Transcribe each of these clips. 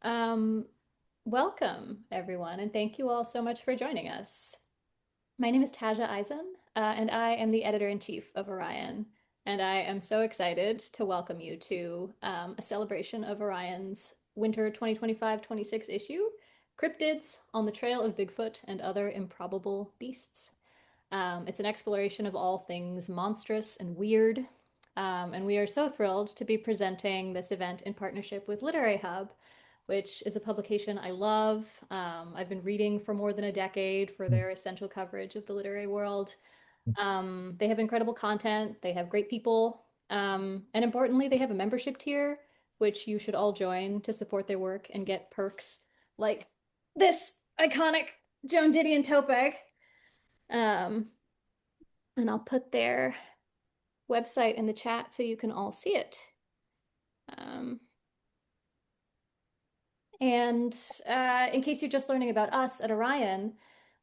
Um, Welcome, everyone, and thank you all so much for joining us. My name is Taja Eisen, and I am the editor-in-chief of Orion. And I am so excited to welcome you to a celebration of Orion's winter 2025-26 issue, Cryptids on the Trail of Bigfoot and Other Improbable Beasts. It's an exploration of all things monstrous and weird. And we are so thrilled to be presenting this event in partnership with Literary Hub, which is a publication I love. I've been reading for more than a decade for their essential coverage of the literary world. They have incredible content, they have great people, and importantly, they have a membership tier, which you should all join to support their work and get perks like this iconic Joan Didion tote bag. Um, and I'll put their website in the chat so you can all see it. Um, and in case you're just learning about us at Orion,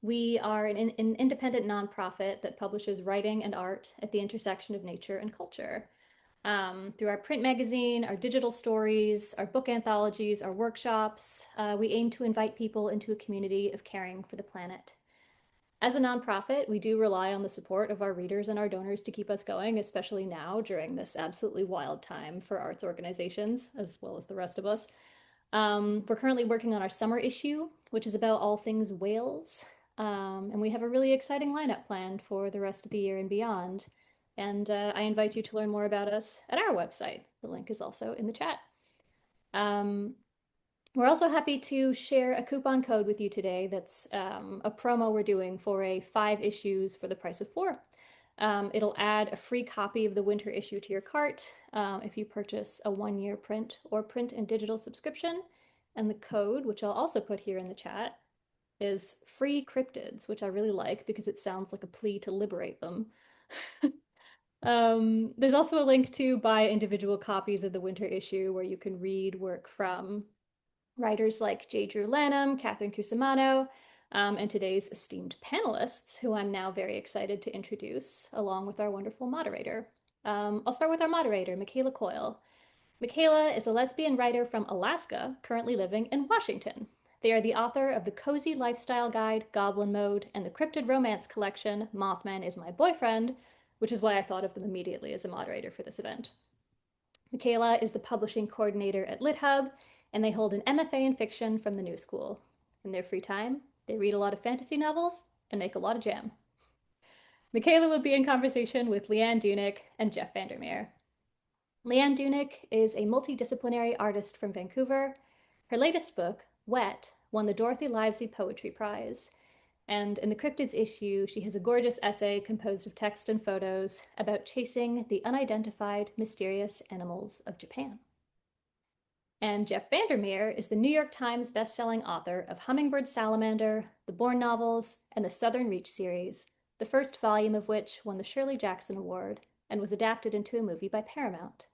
we are an independent nonprofit that publishes writing and art at the intersection of nature and culture. Through our print magazine, our digital stories, our book anthologies, our workshops, we aim to invite people into a community of caring for the planet. As a nonprofit, we do rely on the support of our readers and our donors to keep us going, especially now during this absolutely wild time for arts organizations, as well as the rest of us. We're currently working on our summer issue, which is about all things whales. And we have a really exciting lineup planned for the rest of the year and beyond. And I invite you to learn more about us at our website. The link is also in the chat. Um, we're also happy to share a coupon code with you today that's a promo we're doing for a 5 issues for the price of 4. It'll add a free copy of the winter issue to your cart if you purchase a 1-year print or print and digital subscription. And the code, which I'll also put here in the chat, is free cryptids, which I really like because it sounds like a plea to liberate them. There's also a link to buy individual copies of the winter issue where you can read work from writers like J. Drew Lanham, Catherine Cusimano, and today's esteemed panelists, who I'm now very excited to introduce, along with our wonderful moderator. I'll start with our moderator, McKayla Coyle. McKayla is a lesbian writer from Alaska, currently living in Washington. They are the author of the Cozy Lifestyle Guide, Goblin Mode, and the cryptid romance collection, Mothman is My Boyfriend, which is why I thought of them immediately as a moderator for this event. McKayla is the publishing coordinator at LitHub, and they hold an MFA in fiction from the New School. In their free time, they read a lot of fantasy novels and make a lot of jam. McKayla will be in conversation with Leanne Dunic and Jeff VanderMeer. Leanne Dunic is a multidisciplinary artist from Vancouver. Her latest book, Wet, won the Dorothy Livesey Poetry Prize. And in the Cryptids issue, she has a gorgeous essay composed of text and photos about chasing the unidentified, mysterious animals of Japan. And Jeff VanderMeer is the New York Times bestselling author of Hummingbird Salamander, the Bourne novels, and the Southern Reach series, the first volume of which won the Shirley Jackson Award and was adapted into a movie by Paramount.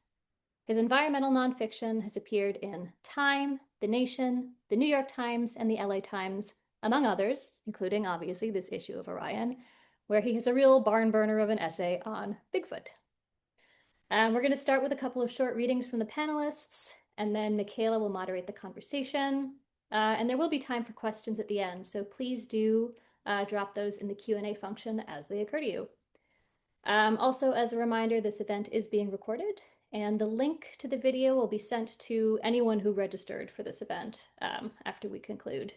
His environmental nonfiction has appeared in Time, The Nation, The New York Times, and the LA Times, among others, including obviously this issue of Orion, where he has a real barn burner of an essay on Bigfoot. We're going to start with a couple of short readings from the panelists, and then Michaela will moderate the conversation. And there will be time for questions at the end, so please do drop those in the Q&A function as they occur to you. Also, as a reminder, this event is being recorded, and the link to the video will be sent to anyone who registered for this event after we conclude.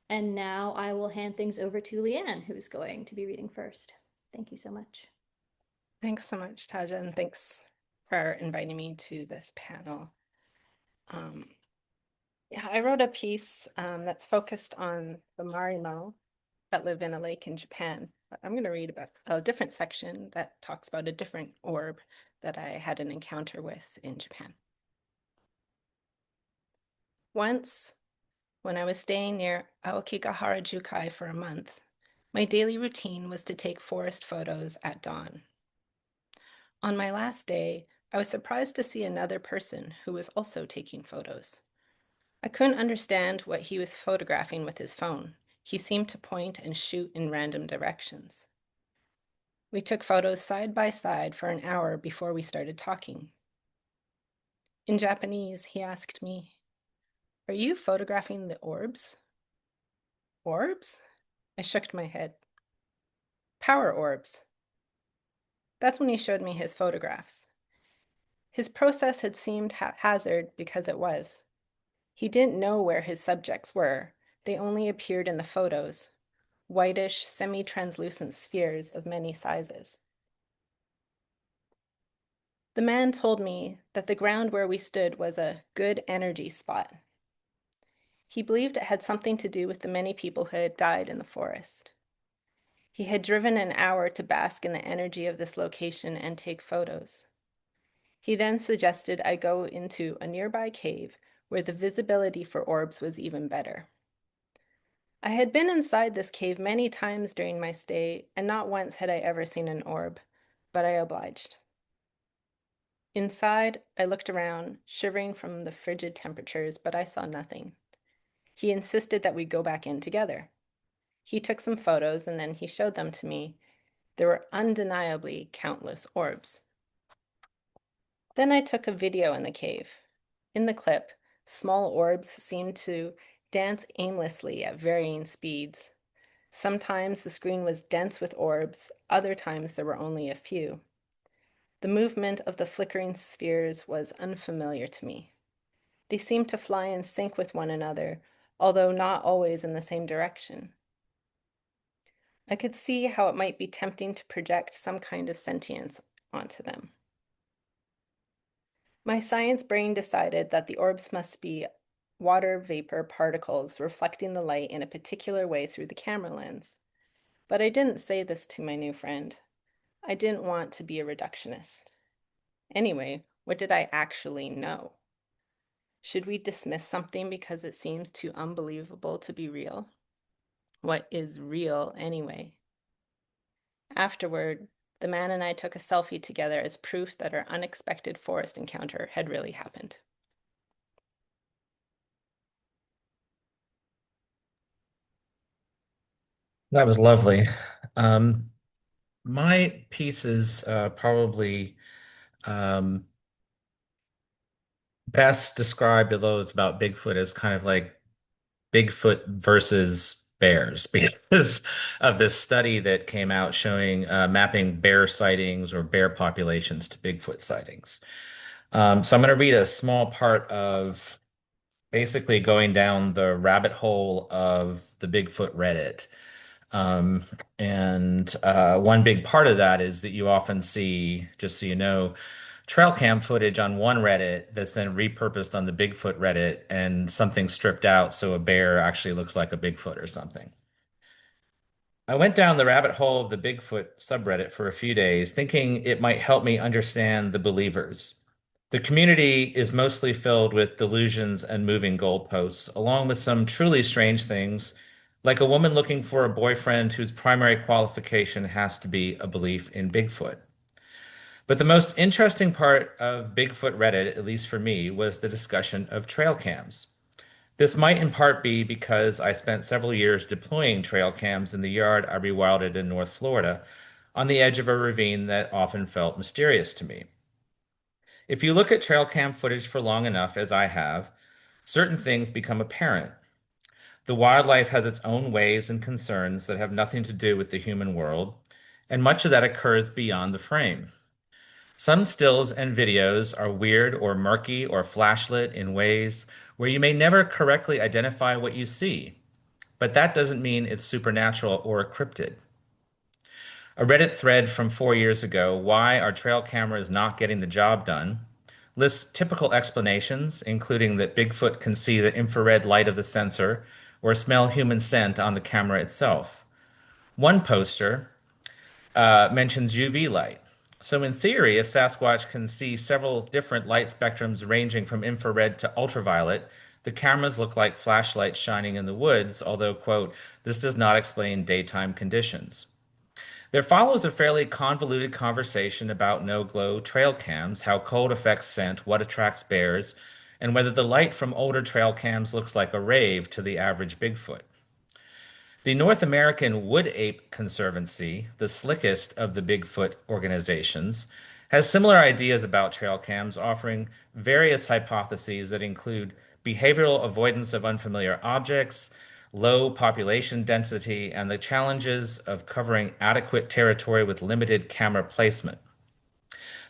And now I will hand things over to Leanne, who's going to be reading first. Thank you so much. Thanks so much, Taja, and thanks for inviting me to this panel. Yeah, I wrote a piece that's focused on the Marimo that live in a lake in Japan. But I'm going to read about a different section that talks about a different orb that I had an encounter with in Japan. Once, when I was staying near Aokigahara-jukai for a month, my daily routine was to take forest photos at dawn. On my last day, I was surprised to see another person who was also taking photos. I couldn't understand what he was photographing with his phone. He seemed to point and shoot in random directions. We took photos side by side for an hour before we started talking. In Japanese, he asked me, Are you photographing the orbs? Orbs? I shook my head. Power orbs. That's when he showed me his photographs. His process had seemed haphazard because it was. He didn't know where his subjects were. They only appeared in the photos, whitish, semi-translucent spheres of many sizes. The man told me that the ground where we stood was a good energy spot. He believed it had something to do with the many people who had died in the forest. He had driven an hour to bask in the energy of this location and take photos. He then suggested I go into a nearby cave where the visibility for orbs was even better. I had been inside this cave many times during my stay, and not once had I ever seen an orb, but I obliged. Inside, I looked around, shivering from the frigid temperatures, but I saw nothing. He insisted that we go back in together. He took some photos and then he showed them to me. There were undeniably countless orbs. Then I took a video in the cave. In the clip, small orbs seemed to dance aimlessly at varying speeds. Sometimes the screen was dense with orbs, other times there were only a few. The movement of the flickering spheres was unfamiliar to me. They seemed to fly in sync with one another, although not always in the same direction. I could see how it might be tempting to project some kind of sentience onto them. My science brain decided that the orbs must be water vapor particles reflecting the light in a particular way through the camera lens. But I didn't say this to my new friend. I didn't want to be a reductionist. Anyway, what did I actually know? Should we dismiss something because it seems too unbelievable to be real? What is real anyway? Afterward, the man and I took a selfie together as proof that our unexpected forest encounter had really happened. That was lovely. Um, my pieces probably um, best described to those about Bigfoot as kind of like Bigfoot versus bears because of this study that came out showing mapping bear sightings or bear populations to Bigfoot sightings. So I'm going to read a small part of basically going down the rabbit hole of the Bigfoot Reddit. Um, and one big part of that is that you often see, just so you know, trail cam footage on one Reddit that's then repurposed on the Bigfoot Reddit and something stripped out so a bear actually looks like a Bigfoot or something. I went down the rabbit hole of the Bigfoot subreddit for a few days, thinking it might help me understand the believers. The community is mostly filled with delusions and moving goalposts, along with some truly strange things, like a woman looking for a boyfriend whose primary qualification has to be a belief in Bigfoot. But the most interesting part of Bigfoot Reddit, at least for me, was the discussion of trail cams. This might in part be because I spent several years deploying trail cams in the yard I rewilded in North Florida on the edge of a ravine that often felt mysterious to me. If you look at trail cam footage for long enough, as I have, certain things become apparent. The wildlife has its own ways and concerns that have nothing to do with the human world, and much of that occurs beyond the frame. Some stills and videos are weird or murky or flashlit in ways where you may never correctly identify what you see, but that doesn't mean it's supernatural or a cryptid. A Reddit thread from 4 years ago, Why Are Trail Cameras Not Getting the Job Done? Lists typical explanations, including that Bigfoot can see the infrared light of the sensor or smell human scent on the camera itself. One poster mentions UV light. So, in theory, if Sasquatch can see several different light spectrums ranging from infrared to ultraviolet, the cameras look like flashlights shining in the woods, although, quote, this does not explain daytime conditions. There follows a fairly convoluted conversation about no-glow trail cams, how cold affects scent, what attracts bears, and whether the light from older trail cams looks like a rave to the average Bigfoot. The North American Wood Ape Conservancy, the slickest of the Bigfoot organizations, has similar ideas about trail cams, offering various hypotheses that include behavioral avoidance of unfamiliar objects, low population density, and the challenges of covering adequate territory with limited camera placement.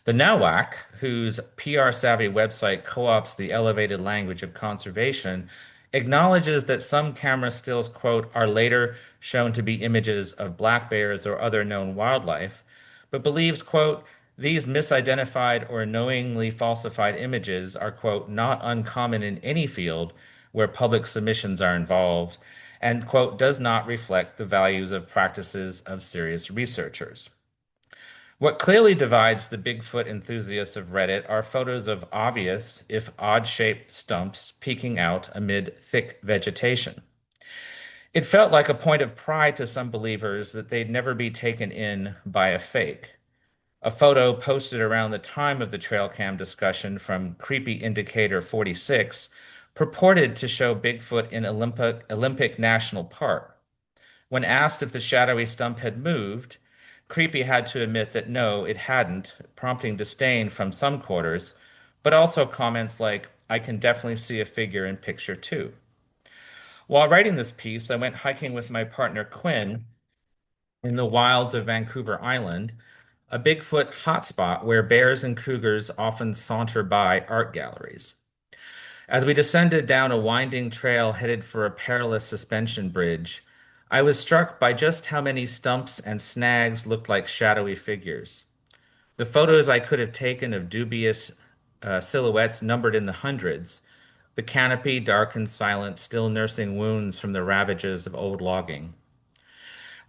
The NOAC, whose PR-savvy website co-opts the elevated language of conservation, acknowledges that some camera stills, quote, are later shown to be images of black bears or other known wildlife, but believes, quote, these misidentified or knowingly falsified images are, quote, not uncommon in any field where public submissions are involved, and, quote, does not reflect the values of practices of serious researchers. What clearly divides the Bigfoot enthusiasts of Reddit are photos of obvious, if odd-shaped stumps peeking out amid thick vegetation. It felt like a point of pride to some believers that they'd never be taken in by a fake. A photo posted around the time of the trail cam discussion from Creepy Indicator 46 purported to show Bigfoot in Olympic National Park. When asked if the shadowy stump had moved, Creepy had to admit that no, it hadn't, prompting disdain from some quarters, but also comments like, I can definitely see a figure in picture two. While writing this piece, I went hiking with my partner Quinn in the wilds of Vancouver Island, a Bigfoot hotspot where bears and cougars often saunter by art galleries. As we descended down a winding trail headed for a perilous suspension bridge, I was struck by just how many stumps and snags looked like shadowy figures. The photos I could have taken of dubious silhouettes numbered in the hundreds, the canopy dark and silent, still nursing wounds from the ravages of old logging.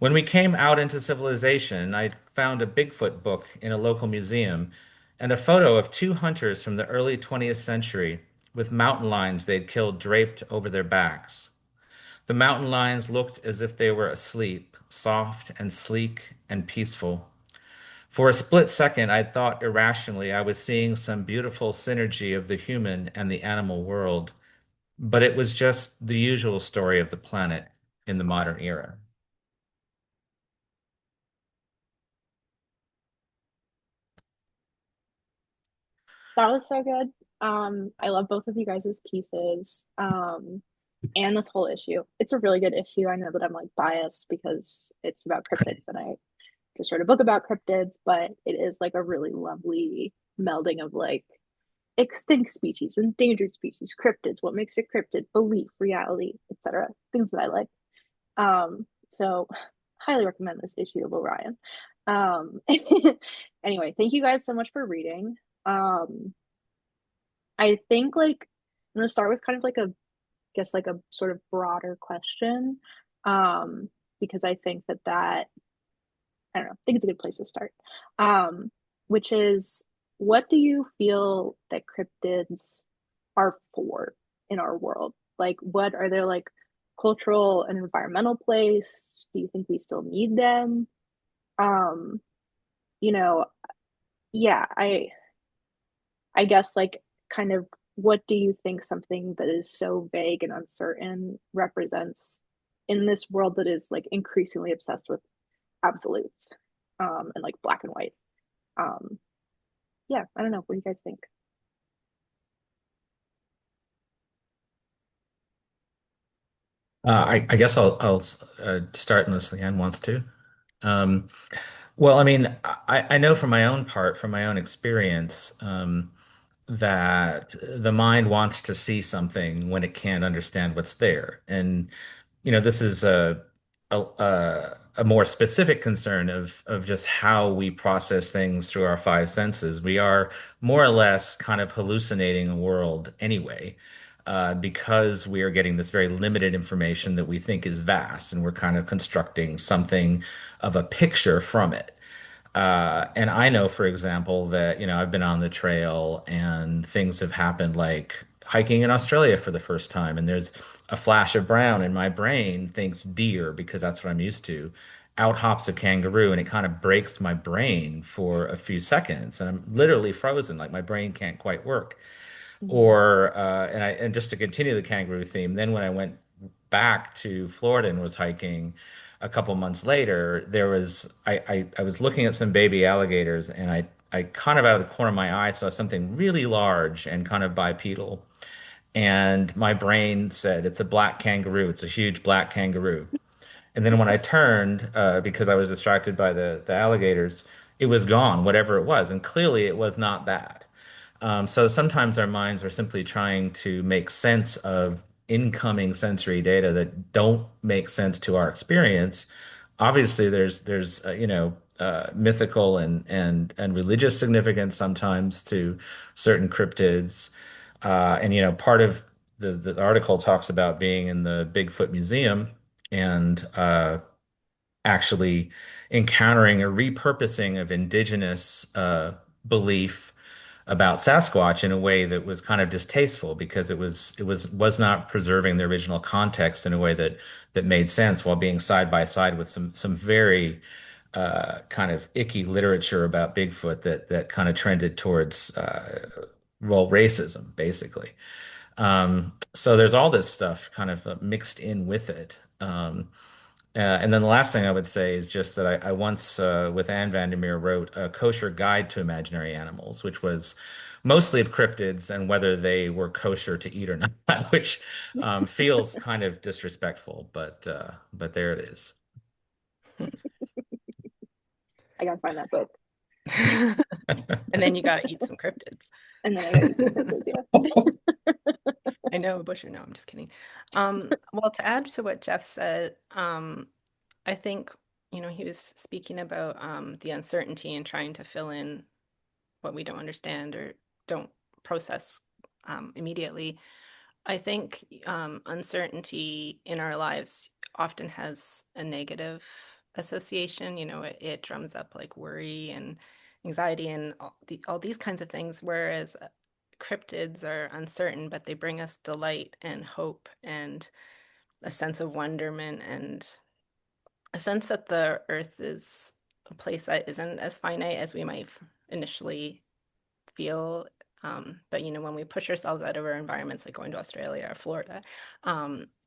When we came out into civilization, I found a Bigfoot book in a local museum and a photo of two hunters from the early 20th century with mountain lions they'd killed draped over their backs. The mountain lions looked as if they were asleep, soft and sleek and peaceful. For a split second, I thought irrationally I was seeing some beautiful synergy of the human and the animal world, but it was just the usual story of the planet in the modern era. That was so good. I love both of you guys' pieces. And this whole issue. It's a really good issue. I know that I'm like biased because it's about cryptids and I just wrote a book about cryptids, but it is like a really lovely melding of like extinct species, endangered species, cryptids, what makes a cryptid, belief, reality, etc. Things that I like. So highly recommend this issue of Orion. Um, anyway, thank you guys so much for reading. Um, I think like I'm gonna start with kind of like a guess like a sort of broader question. Um, because I think that I don't know, I think it's a good place to start. Um, which is what do you feel that cryptids are for in our world? Like what are their like cultural and environmental place? Do you think we still need them? Um, you know, yeah, I guess like kind of what do you think something that is so vague and uncertain represents in this world that is like increasingly obsessed with absolutes and like black and white. Um yeah, I don't know. What do you guys think? I guess I'll start unless Leanne wants to. Um, well, I mean, I know from my own part, from my own experience, that the mind wants to see something when it can't understand what's there. And, this is a more specific concern of just how we process things through our five senses. We are more or less kind of hallucinating a world anyway, because we are getting this very limited information that we think is vast, and we're kind of constructing something of a picture from it. And I know, for example, that, I've been on the trail and things have happened like hiking in Australia for the first time, and there's a flash of brown, and my brain thinks deer because that's what I'm used to. Out hops a kangaroo, and it kind of breaks my brain for a few seconds, and I'm literally frozen, like my brain can't quite work. Mm-hmm. Or and just to continue the kangaroo theme, then when I went back to Florida and was hiking a couple months later, I was looking at some baby alligators, and I kind of out of the corner of my eye saw something really large and kind of bipedal. And my brain said, it's a black kangaroo. It's a huge black kangaroo. And then when I turned, because I was distracted by the alligators, it was gone, whatever it was. And clearly it was not that. So sometimes our minds are simply trying to make sense of incoming sensory data that don't make sense to our experience. Obviously, there's mythical and religious significance sometimes to certain cryptids. And part of the article talks about being in the Bigfoot Museum and actually encountering a repurposing of indigenous belief about Sasquatch in a way that was kind of distasteful because it was not preserving the original context in a way that made sense while being side by side with some very kind of icky literature about Bigfoot that kind of trended towards well, racism, basically. So there's all this stuff kind of mixed in with it. And then the last thing I would say is just that I once, with Anne Vandermeer, wrote a kosher guide to imaginary animals, which was mostly of cryptids and whether they were kosher to eat or not, which feels kind of disrespectful, but there it is. I gotta find that book. And then you got to eat some cryptids. And then I gotta eat some cryptids, yeah. I know, Busher. No, I'm just kidding. Well, to add to what Jeff said, I think, he was speaking about the uncertainty and trying to fill in what we don't understand or don't process immediately. I think uncertainty in our lives often has a negative association. It drums up like worry and anxiety and all these kinds of things, whereas cryptids are uncertain, but they bring us delight and hope and a sense of wonderment and a sense that the earth is a place that isn't as finite as we might initially feel. But when we push ourselves out of our environments, like going to Australia or Florida,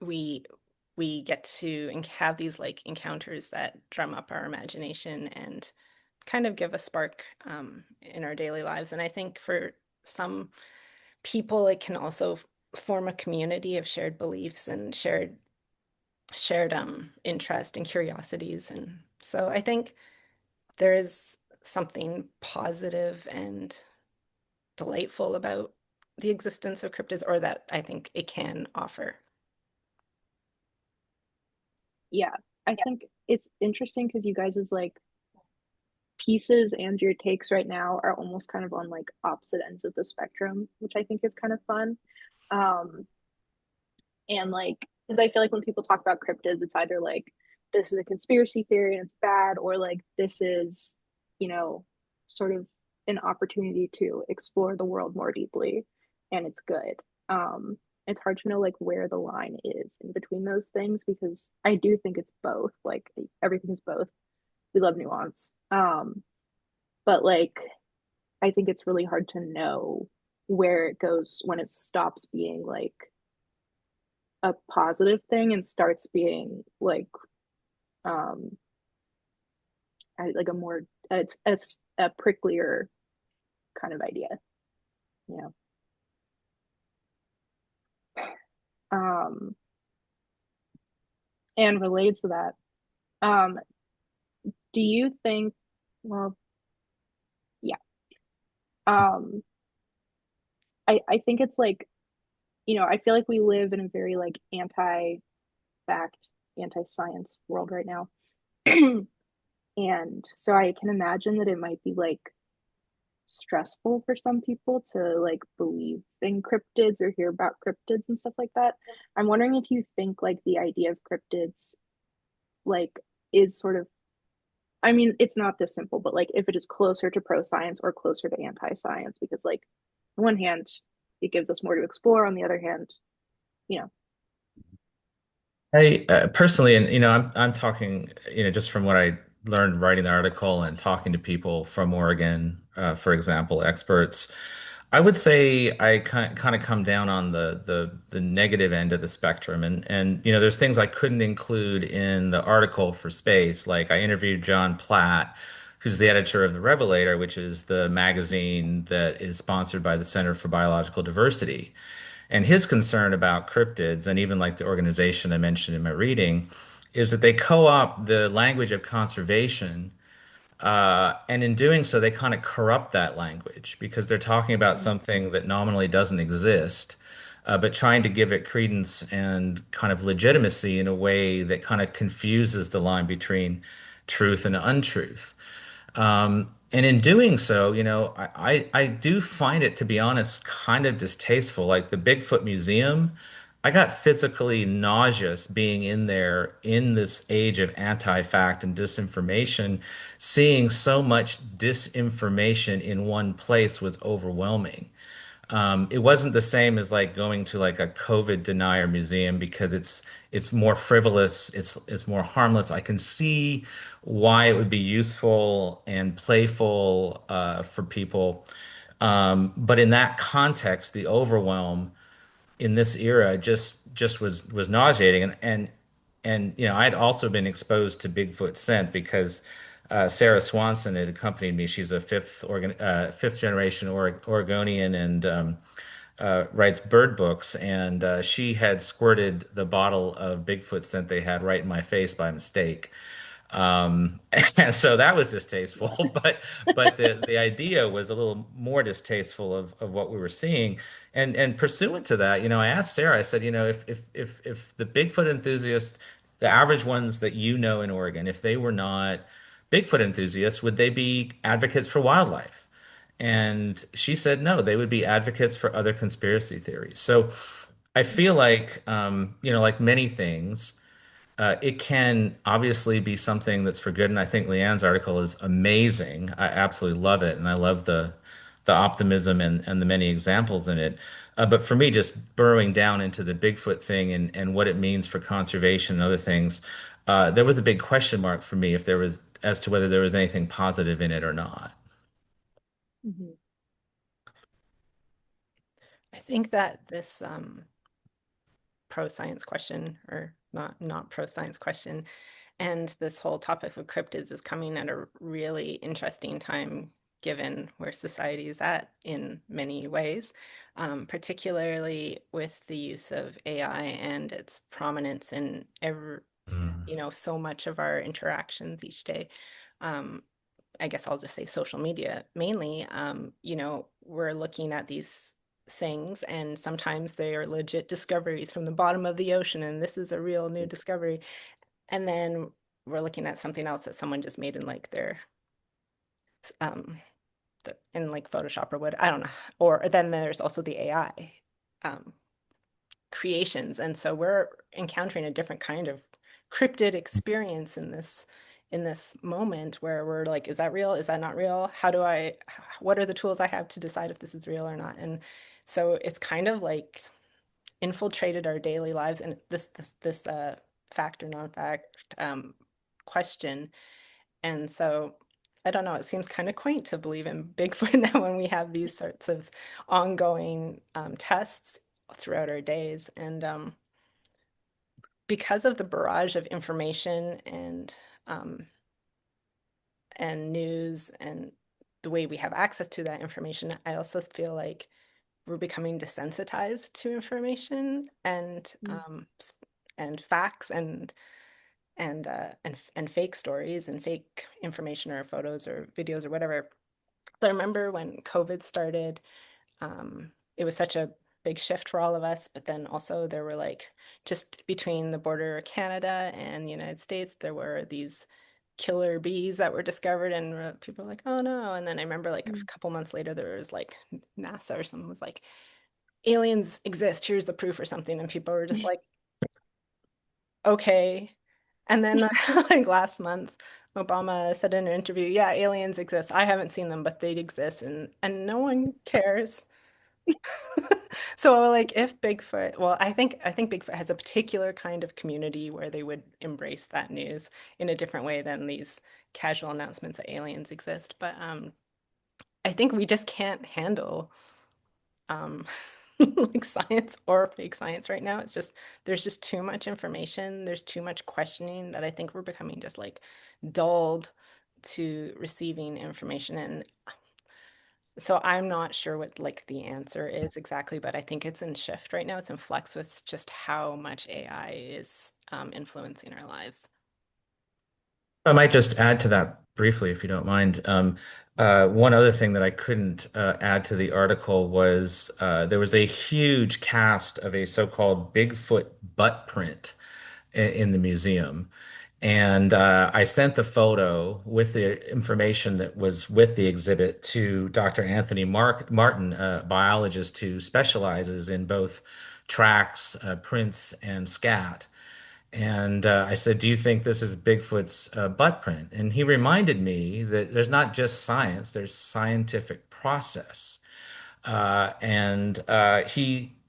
we get to have these like encounters that drum up our imagination and kind of give a spark in our daily lives. And I think for some people, it can also form a community of shared beliefs and shared interest and curiosities. And so I think there is something positive and delightful about the existence of cryptids, or that I think it can offer. Yeah, I think it's interesting because you guys is like pieces and your takes right now are almost kind of on like opposite ends of the spectrum, which I think is kind of fun. Um, and like, because I feel like when people talk about cryptids, it's either like this is a conspiracy theory and it's bad, or like this is, you know, sort of an opportunity to explore the world more deeply and it's good. It's hard to know like where the line is in between those things because I do think it's both. Like everything is both. We love nuance. But like I think it's really hard to know where it goes when it stops being like a positive thing and starts being like um like a more it's a pricklier kind of idea, you know. Um and related to that, um do you think well yeah um I think it's like I feel like we live in a very like anti-fact, anti-science world right now. And so I can imagine that it might be like stressful for some people to like believe in cryptids or hear about cryptids and stuff like that. I'm wondering if you think like the idea of cryptids like is sort of I mean, it's not this simple, but like if it is closer to pro science or closer to anti science, because like on one hand, it gives us more to explore. On the other hand, you know, I personally, and I'm talking, just from what I learned writing the article and talking to people from Oregon, for example, experts. I would say I kind of come down on the negative end of the spectrum, and there's things I couldn't include in the article for Space. Like I interviewed John Platt, who's the editor of The Revelator, which is the magazine that is sponsored by the Center for Biological Diversity. And his concern about cryptids and even like the organization I mentioned in my reading is that they co-opt the language of conservation, and in doing so, they kind of corrupt that language because they're talking about Mm. something that nominally doesn't exist, but trying to give it credence and kind of legitimacy in a way that kind of confuses the line between truth and untruth. And in doing so, I do find it, to be honest, kind of distasteful. Like the Bigfoot Museum, I got physically nauseous being in there in this age of anti-fact and disinformation. Seeing so much disinformation in one place was overwhelming. It wasn't the same as like going to like a COVID denier museum because it's more frivolous, it's more harmless. I can see why it would be useful and playful for people. But in that context, the overwhelm in this era just was nauseating. And I'd also been exposed to Bigfoot scent because Sarah Swanson had accompanied me. She's a fifth generation Oregonian, and writes bird books, and she had squirted the bottle of Bigfoot scent they had right in my face by mistake. And so that was distasteful, but the idea was a little more distasteful of what we were seeing. And pursuant to that, I asked Sarah, I said, if the Bigfoot enthusiasts, the average ones that in Oregon, if they were not Bigfoot enthusiasts, would they be advocates for wildlife? And she said no, they would be advocates for other conspiracy theories. So I feel like, like many things, it can obviously be something that's for good. And I think Leanne's article is amazing. I absolutely love it. And I love the optimism and the many examples in it. But for me, just burrowing down into the Bigfoot thing and what it means for conservation and other things, there was a big question mark for me if there was as to whether there was anything positive in it or not. Mhm. I think that this pro-science question, or not pro-science question, and this whole topic of cryptids is coming at a really interesting time given where society is at in many ways, particularly with the use of AI and its prominence in Mm. so much of our interactions each day. Um, I guess I'll just say social media mainly. We're looking at these things, and sometimes they are legit discoveries from the bottom of the ocean, and this is a real new discovery. And then we're looking at something else that someone just made in like their um in like Photoshop or what, I don't know. Or then there's also the AI um creations. And so we're encountering a different kind of cryptid experience in this moment where we're like, is that real? Is that not real? What are the tools I have to decide if this is real or not? And so it's kind of like infiltrated our daily lives, and this fact or non-fact question. And so I don't know, it seems kind of quaint to believe in Bigfoot now when we have these sorts of ongoing tests throughout our days. And because of the barrage of information um, and news and the way we have access to that information, I also feel like we're becoming desensitized to information Mm. and facts and fake stories and fake information or photos or videos or whatever. So I remember when COVID started, it was such a big shift for all of us, but then also there were like just between the border of Canada and the United States, there were these killer bees that were discovered, and people were like, oh no. And then I remember like a Mm. couple months later, there was like NASA or someone was like, aliens exist, here's the proof or something. And people were just like, okay. And then like last month, Obama said in an interview, yeah, aliens exist. I haven't seen them, but they exist, and no one cares. So like if Bigfoot, well, I think Bigfoot has a particular kind of community where they would embrace that news in a different way than these casual announcements that aliens exist. But I think we just can't handle um like science or fake science right now. It's just there's just too much information, there's too much questioning that I think we're becoming just like dulled to receiving information. And So I'm not sure what like the answer is exactly, but I think it's in shift right now. It's in flux with just how much AI is influencing our lives. I might just add to that briefly, if you don't mind. One other thing that I couldn't add to the article was there was a huge cast of a so-called Bigfoot butt print in the museum. And I sent the photo with the information that was with the exhibit to Dr. Anthony Martin, a biologist who specializes in both tracks, prints, and scat. And I said, "Do you think this is Bigfoot's butt print?" And he reminded me that there's not just science, there's scientific process. And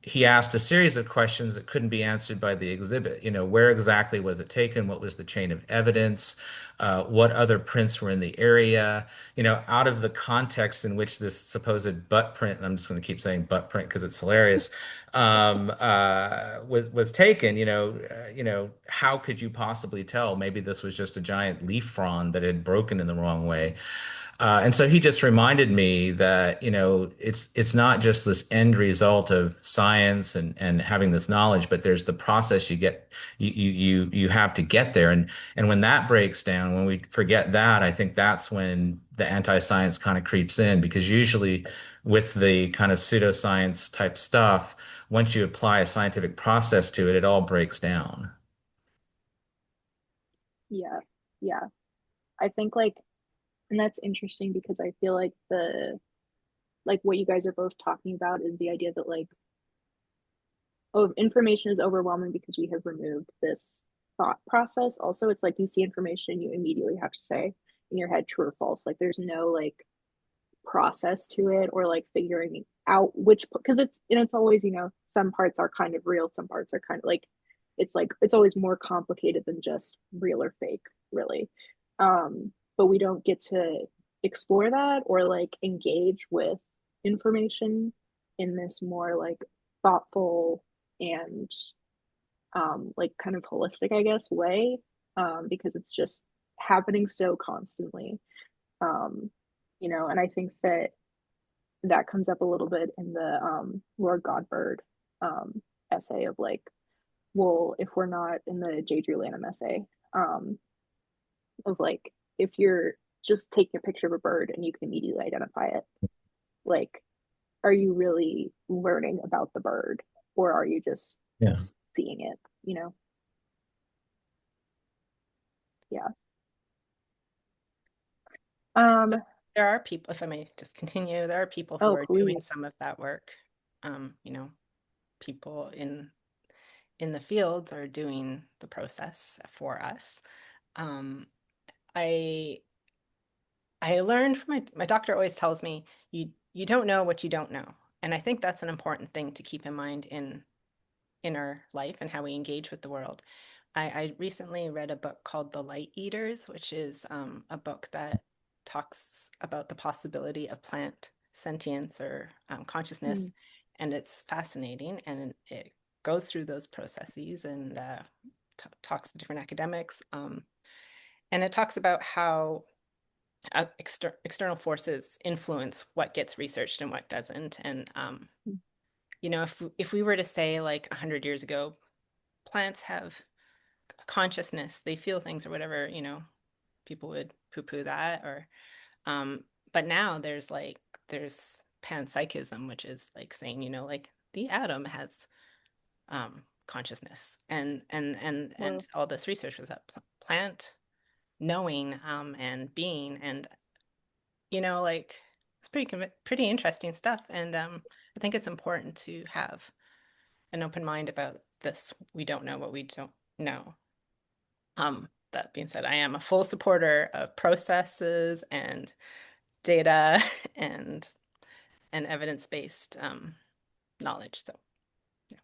he asked a series of questions that couldn't be answered by the exhibit. Where exactly was it taken? What was the chain of evidence? What other prints were in the area? Out of the context in which this supposed butt print, and I'm just going to keep saying butt print because it's hilarious, was taken. How could you possibly tell? Maybe this was just a giant leaf frond that had broken in the wrong way. And so he just reminded me that, it's not just this end result of science and having this knowledge, but there's the process you have to get there. And when that breaks down, when we forget that, I think that's when the anti-science kind of creeps in, because usually with the kind of pseudoscience type stuff, once you apply a scientific process to it, it all breaks down. Yeah, yeah. I think like, and that's interesting because I feel like like what you guys are both talking about is the idea that like, oh, information is overwhelming because we have removed this thought process. Also, it's like you see information, you immediately have to say in your head true or false. Like there's no like process to it or like figuring out which, because it's always, some parts are kind of real, some parts are kind of like it's always more complicated than just real or fake, really. But we don't get to explore that or like engage with information in this more like thoughtful and like kind of holistic, I guess, way, because it's just happening so constantly. um and I think that that comes up a little bit in the Lord Godbird essay of like, well, if we're not in the J. Drew Lanham essay, um, of like, if you're just taking a picture of a bird and you can immediately identify it, like, are you really learning about the bird or are you just Yeah. seeing it, you know? Yeah. But Um, there are people, if I may just continue, there are people who oh, are doing please. some of that work. You know, people in the fields are doing the process for us. Um, I I learned from my doctor always tells me you don't know what you don't know. And I think that's an important thing to keep in mind in our life and how we engage with the world. I recently read a book called The Light Eaters, which is a book that talks about the possibility of plant sentience or consciousness. Mm, And it's fascinating and it goes through those processes and talks to different academics. And it talks about how external forces influence what gets researched and what doesn't. And mm, if we were to say like 100 years ago, plants have consciousness, they feel things or whatever, people would poo-poo that. Or but now there's panpsychism, which is like saying, like the atom has consciousness, and well, all this research with that plant knowing and being, and like it's pretty interesting stuff. And I think it's important to have an open mind about this. We don't know what we don't know. That being said, I am a full supporter of processes and data and evidence-based knowledge. So yeah.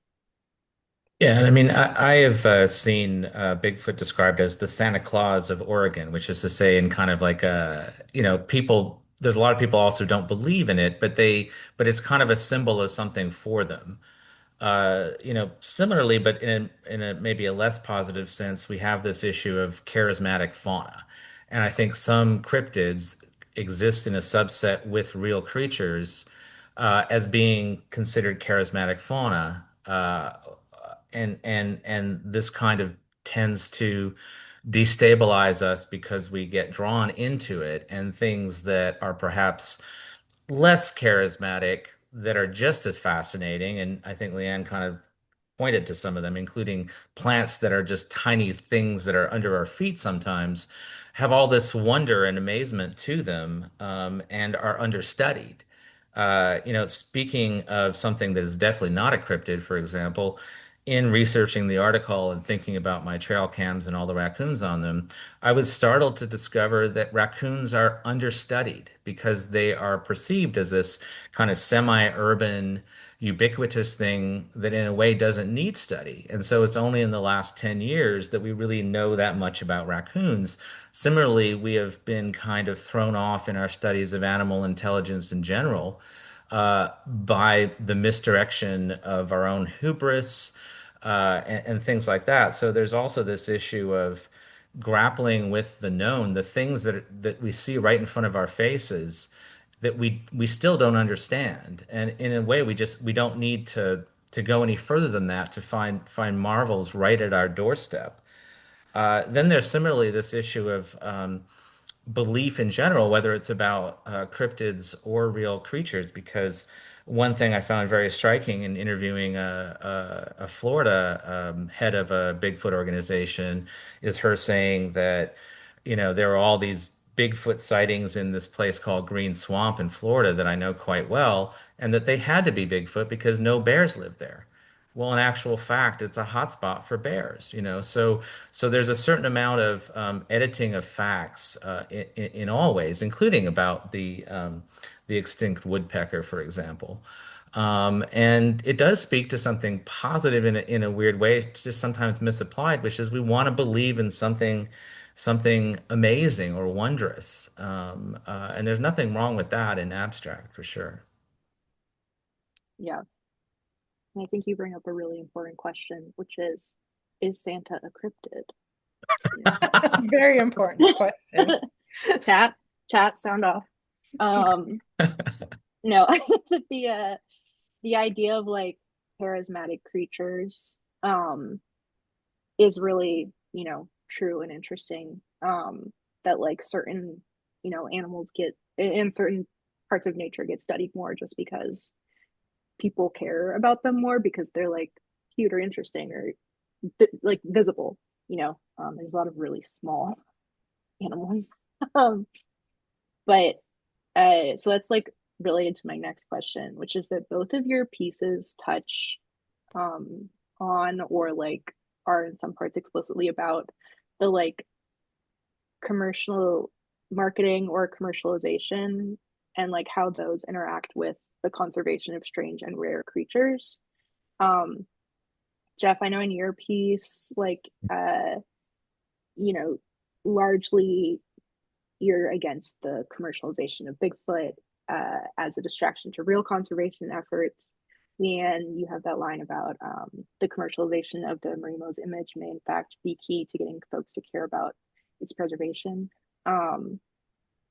Yeah, and I mean, I have seen Bigfoot described as the Santa Claus of Oregon, which is to say, in kind of like people. There's a lot of people also don't believe in it, but it's kind of a symbol of something for them. Similarly, but in a maybe a less positive sense, we have this issue of charismatic fauna, and I think some cryptids exist in a subset with real creatures as being considered charismatic fauna. And this kind of tends to destabilize us because we get drawn into it, and things that are perhaps less charismatic that are just as fascinating. And I think Leanne kind of pointed to some of them, including plants that are just tiny things that are under our feet sometimes, have all this wonder and amazement to them, and are understudied. Speaking of something that is definitely not a cryptid, for example, in researching the article and thinking about my trail cams and all the raccoons on them, I was startled to discover that raccoons are understudied because they are perceived as this kind of semi-urban, ubiquitous thing that in a way doesn't need study. And so it's only in the last 10 years that we really know that much about raccoons. Similarly, we have been kind of thrown off in our studies of animal intelligence in general by the misdirection of our own hubris and things like that. So there's also this issue of grappling with the known, the things that we see right in front of our faces that we still don't understand. And in a way, we don't need to go any further than that to find marvels right at our doorstep. Then there's similarly this issue of belief in general, whether it's about cryptids or real creatures. Because one thing I found very striking in interviewing a Florida head of a Bigfoot organization is her saying that, there are all these Bigfoot sightings in this place called Green Swamp in Florida that I know quite well, and that they had to be Bigfoot because no bears live there. Well, in actual fact, it's a hotspot for bears. So there's a certain amount of editing of facts in all ways, including about the extinct woodpecker, for example. And it does speak to something positive in a weird way. It's just sometimes misapplied, which is we want to believe in something amazing or wondrous. And there's nothing wrong with that in abstract, for sure. Yeah. And I think you bring up a really important question, which is Santa a cryptid? Very important question. Chat, chat, sound off. Um, no, the idea of like charismatic creatures is really, true and interesting. That like certain, animals get in certain parts of nature get studied more just because people care about them more because they're like cute or interesting or like visible. There's a lot of really small animals. um, but so that's like related to my next question, which is that both of your pieces touch um on or like are in some parts explicitly about the like commercial marketing or commercialization and like how those interact with the conservation of strange and rare creatures. Um, Jeff, I know in your piece, like you know, largely you're against the commercialization of Bigfoot as a distraction to real conservation efforts. Leanne, you have that line about the commercialization of the Marimo's image may in fact be key to getting folks to care about its preservation. Um,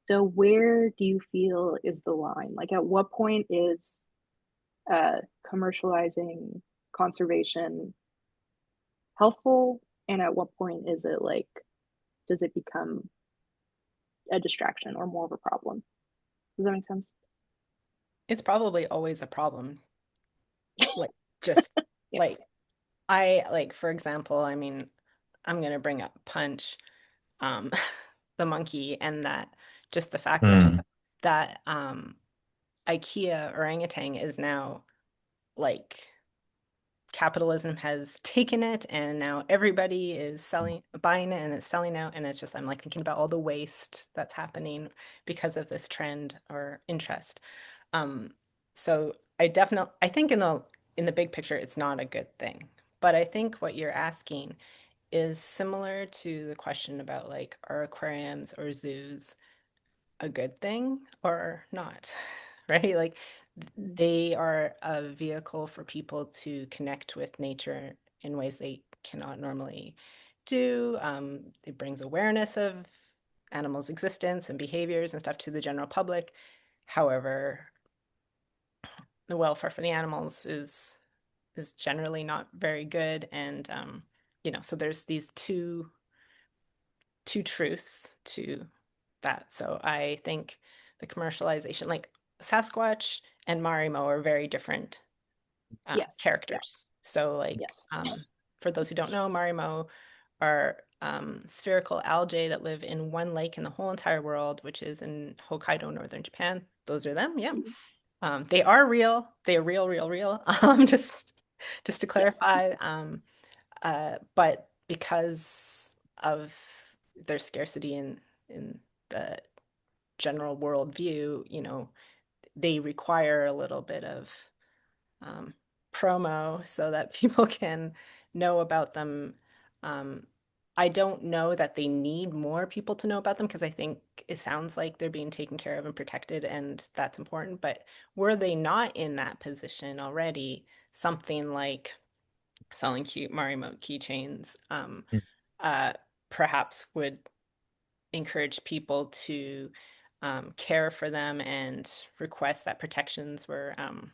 so where do you feel is the line? Like at what point is uh, commercializing conservation helpful? And at what point is it like, does it become a distraction or more of a problem? Does that make sense? It's probably always a problem. Like just Yeah. like I like, for example, I mean, I'm gonna bring up Punch, um, the monkey, and that just the fact that Hmm. IKEA orangutan is now like capitalism has taken it and now everybody is buying it and it's selling out, and it's just I'm like thinking about all the waste that's happening because of this trend or interest. Um, so I think in the big picture it's not a good thing. But I think what you're asking is similar to the question about like are aquariums or zoos a good thing or not, right? Like they are a vehicle for people to connect with nature in ways they cannot normally do. It brings awareness of animals' existence and behaviors and stuff to the general public. However, the welfare for the animals is generally not very good, and so there's these two truths to that. So I think the commercialization, like Sasquatch and Marimo, are very different Yes. Yeah. characters. So, like, Yes. for those who don't know, Marimo are spherical algae that live in one lake in the whole entire world, which is in Hokkaido, northern Japan. Those are them. Yeah. Mhm. They are real. They are real, real, real. Just to Yes. clarify. But because of their scarcity in the general worldview, they require a little bit of um, promo so that people can know about them. Um, I don't know that they need more people to know about them because I think it sounds like they're being taken care of and protected, and that's important. But were they not in that position already, something like selling cute Marimo keychains, uh, perhaps would encourage people to care for them and request that protections were um,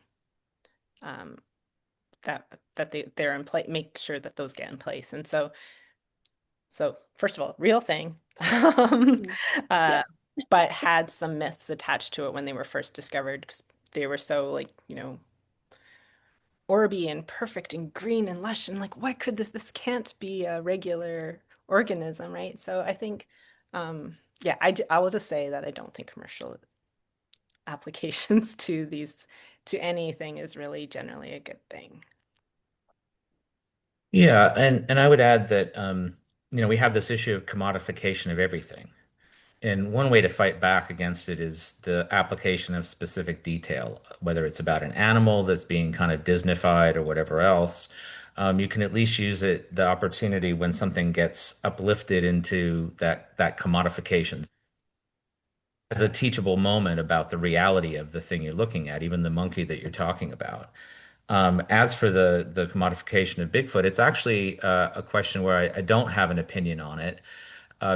that they're in place, make sure that those get in place. And so first of all, real thing, um, Mhm. uh, Yes. but had some myths attached to it when they were first discovered because they were so like orby and perfect and green and lush and like what could this can't be a regular organism, right? So I think yeah, I will just say that I don't think commercial applications to anything is really generally a good thing. Yeah, and I would add that we have this issue of commodification of everything. And one way to fight back against it is the application of specific detail, whether it's about an animal that's being kind of Disneyfied or whatever else. You can at least use the opportunity when something gets uplifted into that commodification as a teachable moment about the reality of the thing you're looking at, even the monkey that you're talking about. As for the commodification of Bigfoot, it's actually a question where I don't have an opinion on it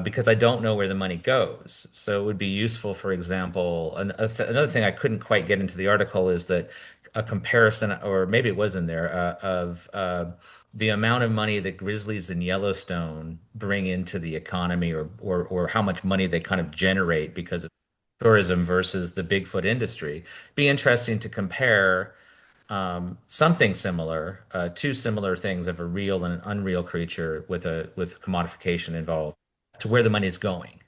because I don't know where the money goes. So it would be useful, for example, another thing I couldn't quite get into the article is that a comparison, or maybe it was in there, of the amount of money that grizzlies in Yellowstone bring into the economy, or how much money they kind of generate because of tourism versus the Bigfoot industry. Be interesting to compare something similar, two similar things of a real and an unreal creature with commodification involved to where the money is going.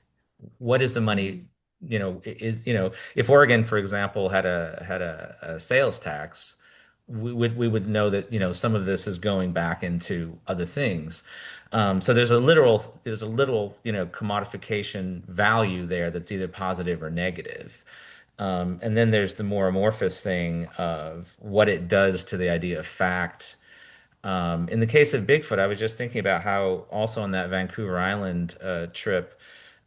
What is the money, Mhm. if Oregon, for example, had a sales tax, we would know that, some of this is going back into other things. So there's a little, commodification value there that's either positive or negative. And then there's the more amorphous thing of what it does to the idea of fact. In the case of Bigfoot, I was just thinking about how also on that Vancouver Island trip,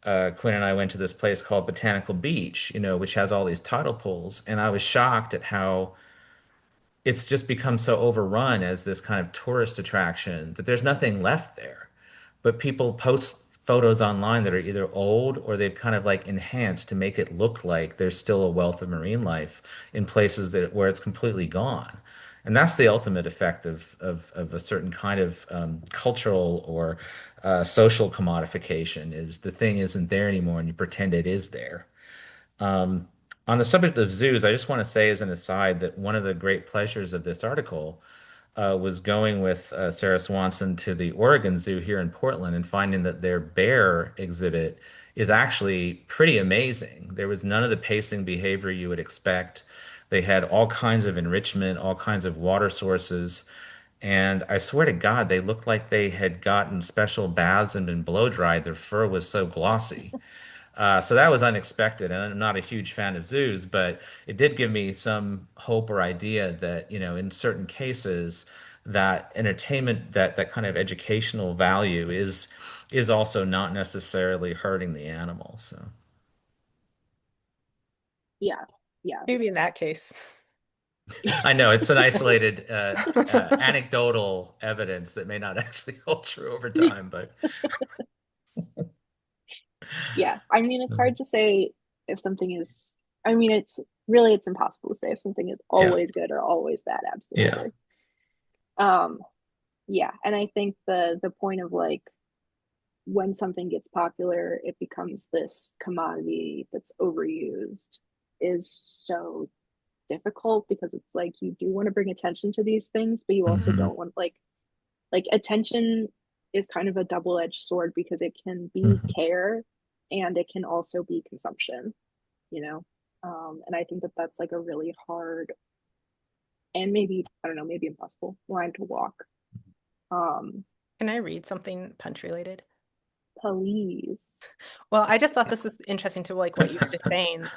Quinn and I went to this place called Botanical Beach, which has all these tidal pools, and I was shocked at how it's just become so overrun as this kind of tourist attraction that there's nothing left there. But people post photos online that are either old or they've kind of like enhanced to make it look like there's still a wealth of marine life in places that where it's completely gone. And that's the ultimate effect of a certain kind of cultural or social commodification is the thing isn't there anymore and you pretend it is there. Um, on the subject of zoos, I just want to say as an aside that one of the great pleasures of this article was going with Sarah Swanson to the Oregon Zoo here in Portland and finding that their bear exhibit is actually pretty amazing. There was none of the pacing behavior you would expect. They had all kinds of enrichment, all kinds of water sources. And I swear to God, they looked like they had gotten special baths and been blow dried. Their fur was so glossy. So that was unexpected, and I'm not a huge fan of zoos, but it did give me some hope or idea that, in certain cases, that entertainment, that kind of educational value is also not necessarily hurting the animal. So Yeah. Yeah. Maybe in that case. I know it's an isolated, anecdotal evidence that may not actually hold true over time, but Yeah, I mean, it's hard to say if something is, I mean, it's impossible to say if something is Yeah. always good or always bad, Yeah. absolutely. Um, yeah, and I think the point of like when something gets popular, it becomes this commodity that's overused is so difficult because it's like you do want to bring attention to these things, but you also Hmm. don't want like attention is kind of a double-edged sword because it can be Hmm. care and it can also be consumption, you know? And I think that that's like a really hard and maybe, I don't know, maybe impossible line to walk. Um, Can I read something punch related? Please. Well, I just thought this was interesting to like what you were just saying.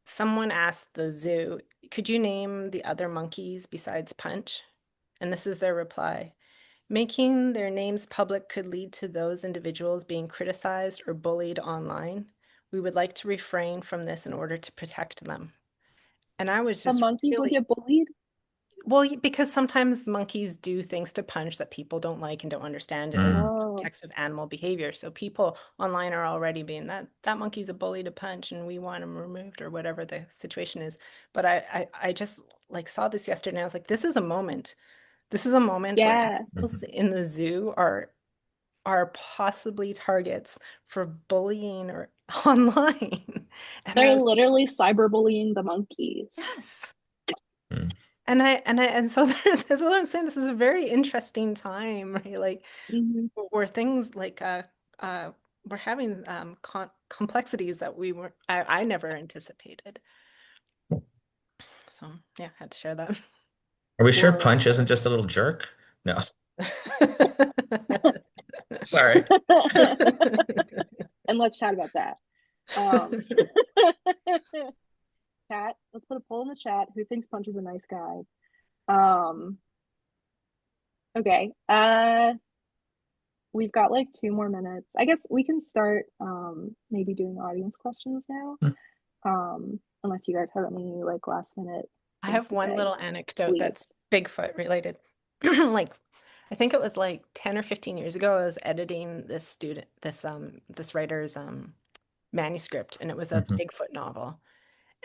Someone asked the zoo, could you name the other monkeys besides Punch? And this is their reply. Making their names public could lead to those individuals being criticized or bullied online. We would like to refrain from this in order to protect them. And I was The just monkeys would really, get bullied? well, because sometimes monkeys do things to Punch that people don't like and don't understand in the Mm. Oh, context of animal behavior. So people online are already being that monkey's a bully to Punch and we want him removed or whatever the situation is. But I just like saw this yesterday and I was like, this is a moment. This is a moment where yeah. animals in the zoo are possibly targets for bullying or online. And I They're was like, literally cyberbullying the monkeys. yes. Mm. And so that's what I'm saying. This is a very interesting time, right? Like Hmm. where things like uh we're having complexities that I never anticipated. So yeah, had to share that. Are we sure Whoa. Punch isn't just a little jerk? No, sorry. And let's chat about that. Um, chat, let's put a poll in the chat. Who thinks Punch is a nice guy? Um, okay. We've got like 2 more minutes. I guess we can start maybe doing audience questions now. Unless you guys have any like last minute I things have to one say, little anecdote please. that's Bigfoot related. Like, I think it was like 10 or 15 years ago, I was editing this writer's manuscript, and it was a Hmm. Bigfoot novel.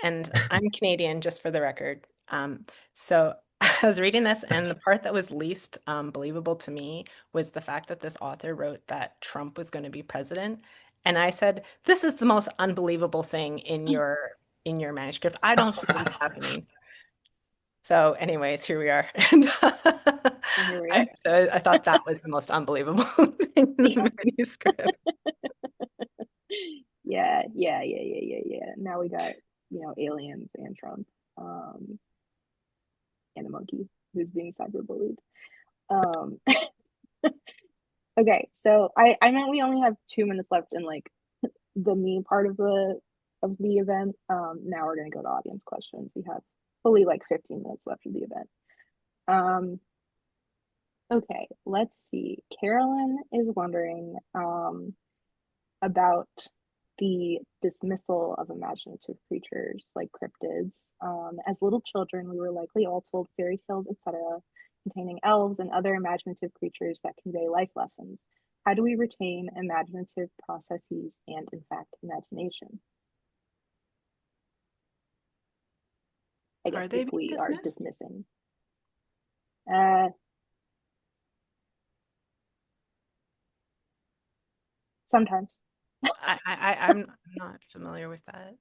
And I'm Canadian, just for the record. So I was reading this, and the part that was least believable to me was the fact that this author wrote that Trump was going to be president. And I said, "This is the most unbelievable thing in your manuscript. I don't see this happening." So, anyways, here we are. And And here we are. I thought that was the most unbelievable thing in the manuscript. Yeah. Now we got, aliens and Trump, um, and a monkey who's being cyberbullied. Um, okay, so I meant we only have 2 minutes left in like the me part of the event. Now we're gonna go to audience questions. We have fully like 15 minutes left of the event. Um, okay, let's see. Carolyn is wondering, about the dismissal of imaginative creatures like cryptids. As little children, we were likely all told fairy tales, etc., containing elves and other imaginative creatures that convey life lessons. How do we retain imaginative processes and, in fact, imagination? I guess Are they if being we are dismissed? dismissing. Uh, Sometimes. I'm not familiar with that.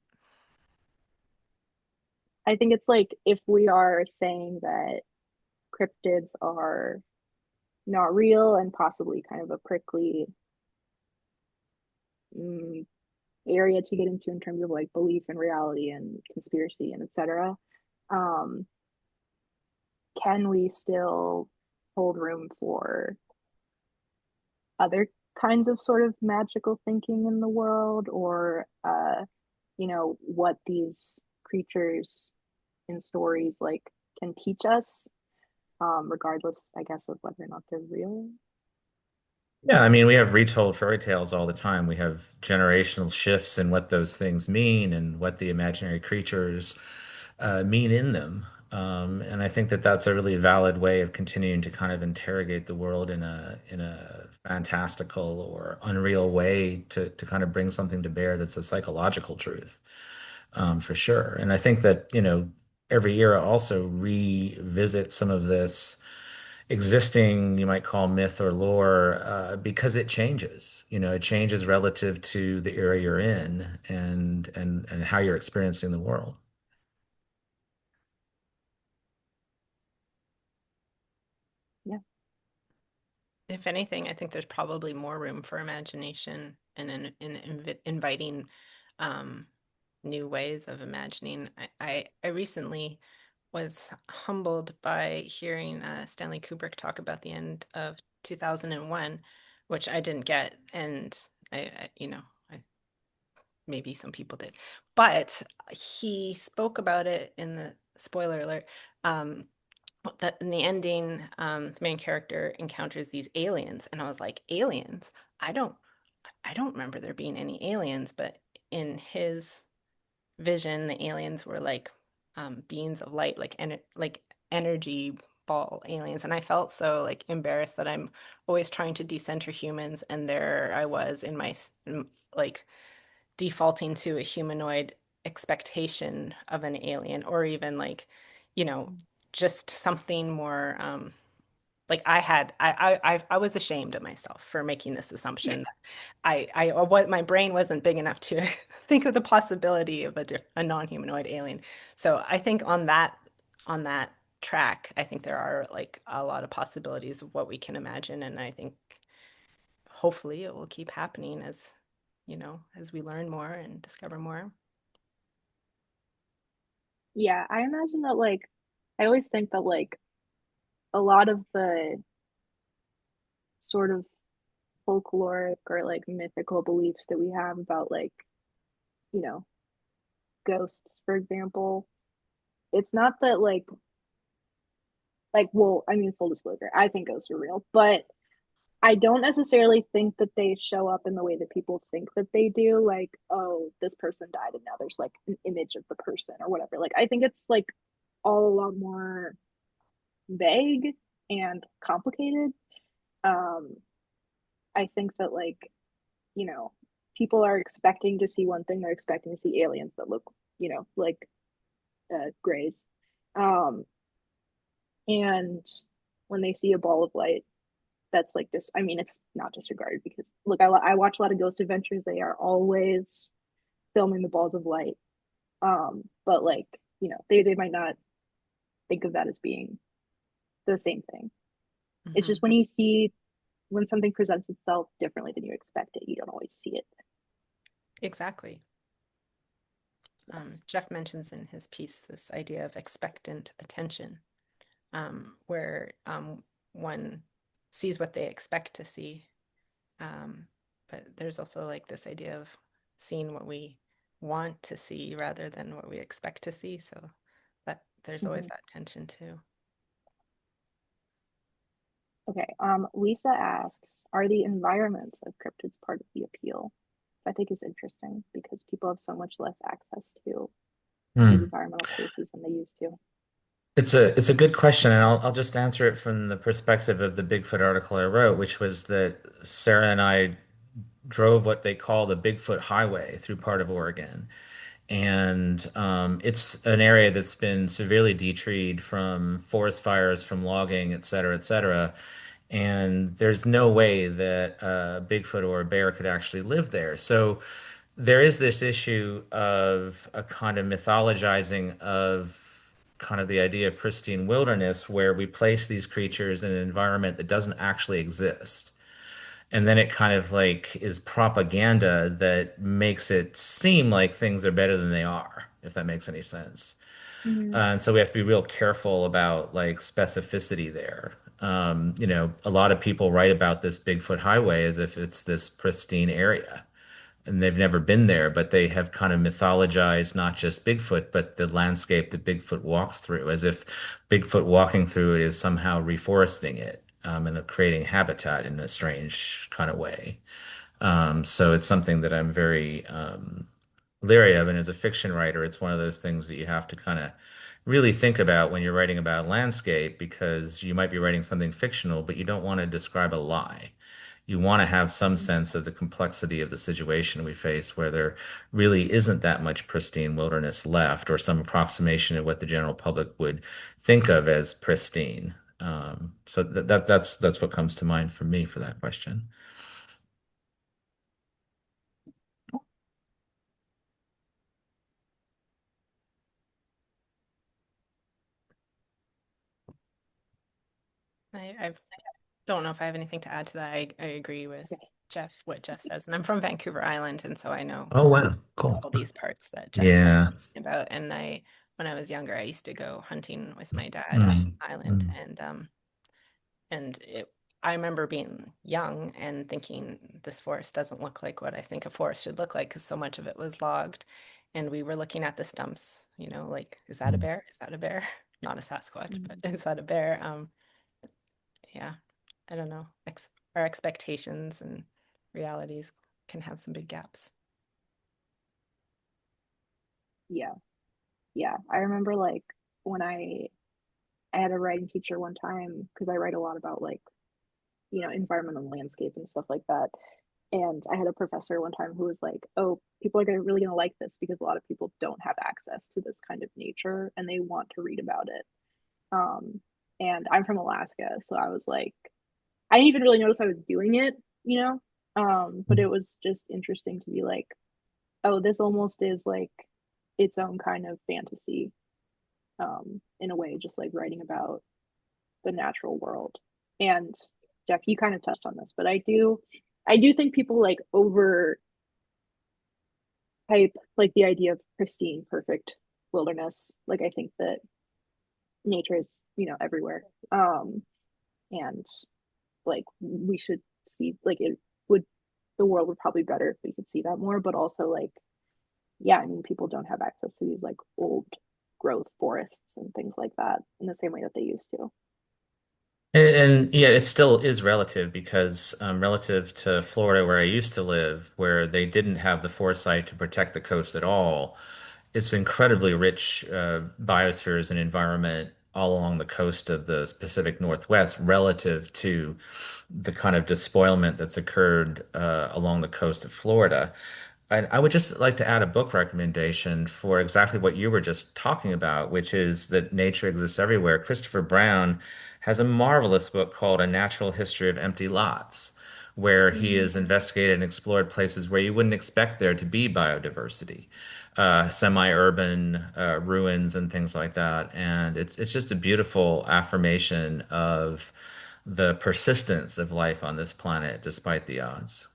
I think it's like if we are saying that cryptids are not real and possibly kind of a prickly mm, area to get into in terms of like belief and reality and conspiracy and etc. Um, can we still hold room for other kinds of sort of magical thinking in the world or what these creatures in stories like can teach us, regardless, I guess, of whether or not they're real. Yeah, I mean, we have retold fairy tales all the time. We have generational shifts in what those things mean and what the imaginary creatures mean in them. And I think that that's a really valid way of continuing to kind of interrogate the world in a fantastical or unreal way to kind of bring something to bear that's a psychological truth, for sure. And I think that, every era also revisits some of this existing, you might call myth or lore, because it changes. It changes relative to the era you're in and how you're experiencing the world. Yeah. If anything, I think there's probably more room for imagination and inviting um, new ways of imagining. I recently was humbled by hearing Stanley Kubrick talk about the end of 2001, which I didn't get, and I maybe some people did, but he spoke about it in the spoiler alert. That in the ending, the main character encounters these aliens, and I was like, aliens? I don't, I don't remember there being any aliens, but in his vision, the aliens were like beings of light, like energy ball aliens, and I felt so like embarrassed that I'm always trying to decenter humans, and there I was in like defaulting to a humanoid expectation of an alien, or even like, you know, just something more like I was ashamed of myself for making this assumption. What my brain wasn't big enough to think of the possibility of a non-humanoid alien. So I think on that track, I think there are like a lot of possibilities of what we can imagine, and I think hopefully it will keep happening as we learn more and discover more. Yeah, I imagine that like I always think that like a lot of the sort of folkloric or like mythical beliefs that we have about like, you know, ghosts, for example, it's not that like well, I mean full disclosure, I think ghosts are real, but I don't necessarily think that they show up in the way that people think that they do. Like, oh, this person died and now there's like an image of the person or whatever. Like, I think it's like all a lot more vague and complicated. Um, I think that like, you know, people are expecting to see one thing, they're expecting to see aliens that look, like grays. Um, and when they see a ball of light, that's like this. I mean, it's not disregarded because look, I watch a lot of Ghost Adventures. They are always filming the balls of light. But like, they might not think of that as being the same thing. It's Hmm. just when something presents itself differently than you expect it, you don't always see it. Exactly. Jeff mentions in his piece this idea of expectant attention, where one sees what they expect to see. Um, but there's also like this idea of seeing what we want to see rather than what we expect to see. So that there's always Mhm. that tension too. Okay. Lisa asks, are the environments of cryptids part of the appeal? I think is interesting because people have so much less access to these Hmm. environmental spaces than they used to. It's a good question, and I'll just answer it from the perspective of the Bigfoot article I wrote, which was that Sarah and I drove what they call the Bigfoot Highway through part of Oregon. And it's an area that's been severely detreed from forest fires, from logging, et cetera, et cetera. And there's no way that Bigfoot or a bear could actually live there. So there is this issue of a kind of mythologizing of kind of the idea of pristine wilderness where we place these creatures in an environment that doesn't actually exist. And then it kind of like is propaganda that makes it seem like things are better than they are, if that makes any sense. Mm-hmm. And so we have to be real careful about like specificity there. A lot of people write about this Bigfoot highway as if it's this pristine area, and they've never been there, but they have kind of mythologized not just Bigfoot, but the landscape that Bigfoot walks through, as if Bigfoot walking through it is somehow reforesting it, and creating habitat in a strange kind of way. So it's something that I'm very leery of, and as a fiction writer, it's one of those things that you have to kind of really think about when you're writing about landscape, because you might be writing something fictional, but you don't want to describe a lie. You want to have some Mhm. sense of the complexity of the situation we face, where there really isn't that much pristine wilderness left, or some approximation of what the general public would think of as pristine. So that's what comes to mind for me for that question. I don't know if I have anything to add to that. I agree with Okay. what Jeff says. And I'm from Vancouver Island, and so I know Oh, wow. Cool. all these parts that Jeff's Yeah. talking about. And when I was younger, I used to go hunting with my dad on Mm, the island, mm. and I remember being young and thinking this forest doesn't look like what I think a forest should look like because so much of it was logged, and we were looking at the stumps, like, is that a Mm. bear? Is that a bear? Not a Sasquatch, but Mhm. is that a bear? Yeah, I don't know. Our expectations and realities can have some big gaps. Yeah. Yeah. I remember like when I had a writing teacher one time because I write a lot about like, environmental landscape and stuff like that. And I had a professor one time who was like, "Oh, people are really gonna like this because a lot of people don't have access to this kind of nature and they want to read about it." Um, and I'm from Alaska, so I was like, I didn't even really notice I was doing it, you know. But it was just interesting to be like, "Oh, this almost is like its own kind of fantasy, in a way, just like writing about the natural world." And Jeff, you kind of touched on this, but I do think people like over hype like the idea of pristine, perfect wilderness. Like I think that nature is, everywhere. And like we should see like it would the world would probably be better if we could see that more, but also like, yeah, I mean people don't have access to these like old growth forests and things like that in the same way that they used to. And yeah, it still is relative, because relative to Florida, where I used to live, where they didn't have the foresight to protect the coast at all, it's incredibly rich biospheres and environment all along the coast of the Pacific Northwest, relative to the kind of despoilment that's occurred along the coast of Florida. And I would just like to add a book recommendation for exactly what you were just talking about, which is that nature exists everywhere. Christopher Brown has a marvelous book called A Natural History of Empty Lots, where he Mm. has investigated and explored places where you wouldn't expect there to be biodiversity, semi-urban ruins and things like that. And it's just a beautiful affirmation of the persistence of life on this planet despite the odds.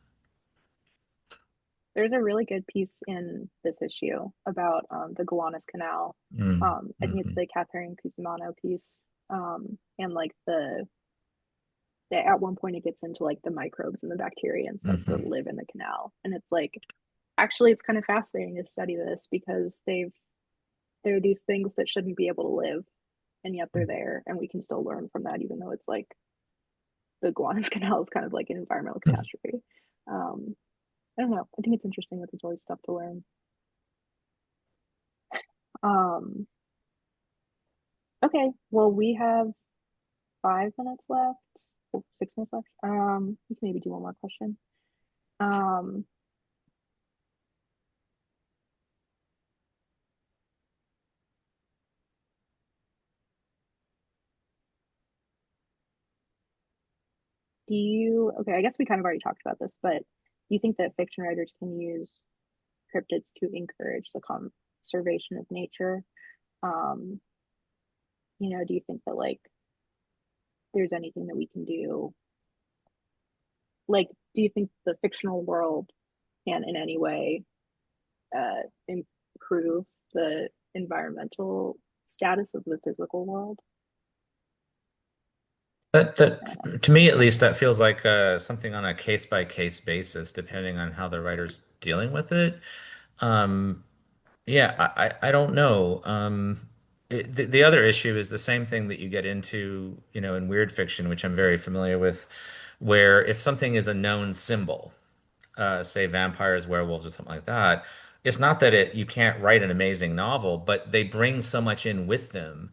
There's a really good piece in this issue about the Gowanus Canal. Mm, I think it's mhm, the Catherine Cusimano piece. And like at one point it gets into like the microbes and the bacteria and stuff that mhm. live in the canal. And it's like actually it's kind of fascinating to study this because there are these things that shouldn't be able to live and yet they're there and we can still learn from that even though it's like the Gowanus Canal is kind of like an environmental catastrophe. Um, I don't know. I think it's interesting that there's always stuff to learn. Um, okay, well, we have 5 minutes left, 6 minutes left. We can maybe do one more question. Um, okay, I guess we kind of already talked about this, but do you think that fiction writers can use cryptids to encourage the conservation of nature? Um, do you think that like there's anything that we can do? Like, do you think the fictional world can in any way improve the environmental status of the physical world? To me, at least, that feels like something on a case by case basis, depending on how the writer's dealing with it. Um, yeah, I don't know. The other issue is the same thing that you get into, in weird fiction, which I'm very familiar with, where if something is a known symbol, say vampires, werewolves, or something like that, it's not that you can't write an amazing novel, but they bring so much in with them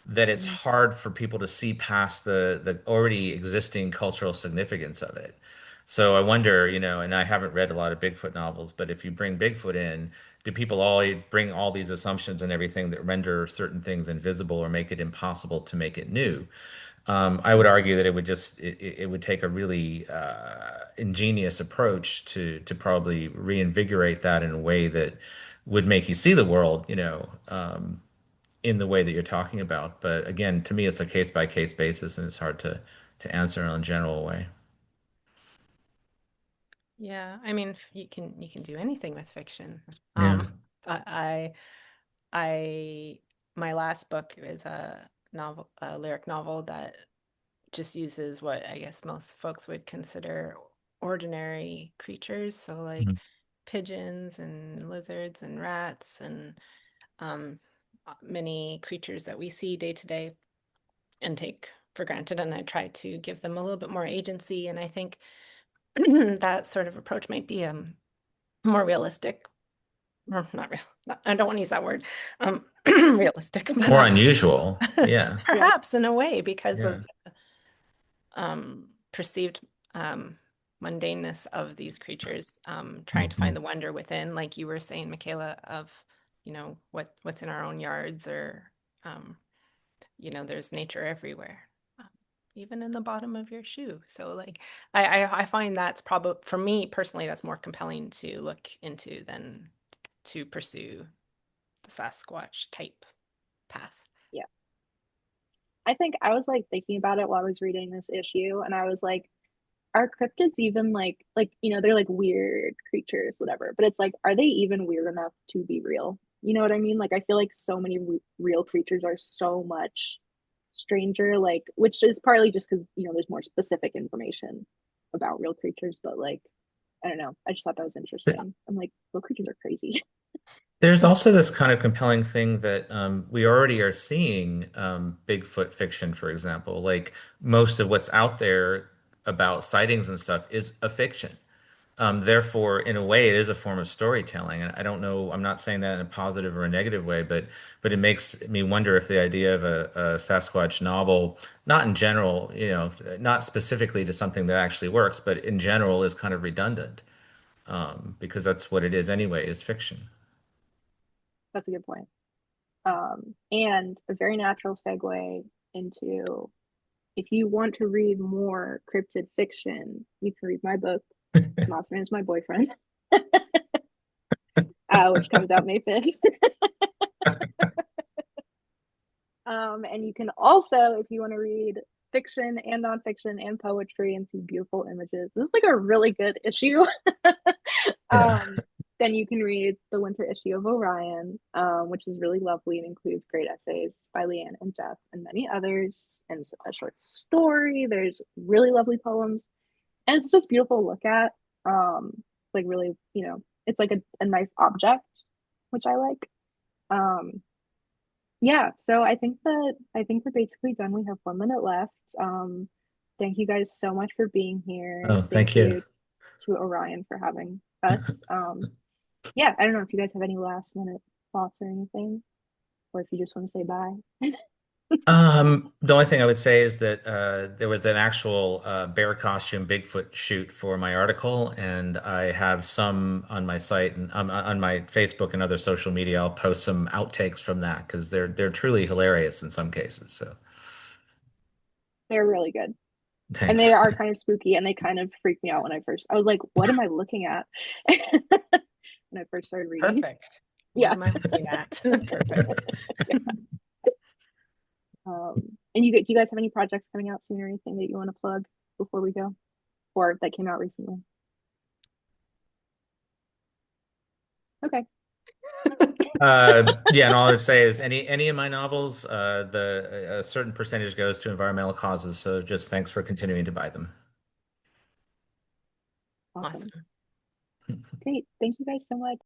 that it's Mhm. hard for people to see past the already existing cultural significance of it. So I wonder, and I haven't read a lot of Bigfoot novels, but if you bring Bigfoot in, do people all bring all these assumptions and everything that render certain things invisible or make it impossible to make it new? I would argue that it would take a really ingenious approach to probably reinvigorate that in a way that would make you see the world, in the way that you're talking about. But again, to me, it's a case by case basis, and it's hard to answer in a general way. Yeah, I mean, you can do anything with fiction. Yeah. But I my last book is a lyric novel that just uses what I guess most folks would consider ordinary creatures, so like Mhm. pigeons and lizards and rats and um, many creatures that we see day to day and take for granted. And I try to give them a little bit more agency. And I think that sort of approach might be more realistic, or not real. I don't want to use that word, realistic, but More unusual. Yeah. Yeah. perhaps in a way because Yeah. of perceived mundaneness of these creatures, trying to find Mhm. the wonder within, like you were saying, Michaela, of what's in our own yards, or um, there's nature everywhere, um, even in the bottom of your shoe. So like I find that's probably for me personally that's more compelling to look into than to pursue the Sasquatch type path. Yeah. I think I was like thinking about it while I was reading this issue, and I was like, are cryptids even they're like weird creatures, whatever, but it's like, are they even weird enough to be real? You know what I mean? Like, I feel like so many real creatures are so much stranger, like, which is partly just because, there's more specific information about real creatures, but like, I don't know. I just thought that was interesting. I'm like, real creatures are crazy. There's also this kind of compelling thing that we already are seeing Bigfoot fiction, for example. Like most of what's out there about sightings and stuff is a fiction. Therefore, in a way, it is a form of storytelling. And I don't know, I'm not saying that in a positive or a negative way, but it makes me wonder if the idea of a Sasquatch novel, not in general, not specifically to something that actually works, but in general is kind of redundant, because that's what it is anyway, is fiction. That's a good point. And a very natural segue into, if you want to read more cryptid fiction, you can read my book, Mothman is My Boyfriend, which comes out May 5th. And you can also, if you want to read fiction and nonfiction and poetry and see beautiful images, this is like a really good issue. Yeah. um, then you can read the winter issue of Orion, which is really lovely and includes great essays by Leanne and Jeff and many others, and a short story. There's really lovely poems, and it's just beautiful to look at. Like really, it's like a nice object, which I like. Um, yeah, so I think we're basically done. We have 1 minute left. Thank you guys so much for being here. Oh, Thank thank you. you to Orion for having us. Yeah, I don't know if you guys have any last minute thoughts or anything, or if you just want to say bye. The only thing I would say is that there was an actual bear costume Bigfoot shoot for my article, and I have some on my site and on my Facebook and other social media. I'll post some outtakes from that because they're truly hilarious in some cases. So They're really good. And thanks. they are kind of spooky and they kind of freaked me out when I was like, what am I looking at? When I first started reading. Perfect. What Yeah. am I looking at? Perfect. Yeah. And do you guys have any projects coming out soon or anything that you want to plug before we go? Or that came out recently? Okay. Yeah, and all I would say is any of my novels, the a certain percentage goes to environmental causes. So just thanks for continuing to buy them. Awesome. Awesome. Great. Thank you guys so much.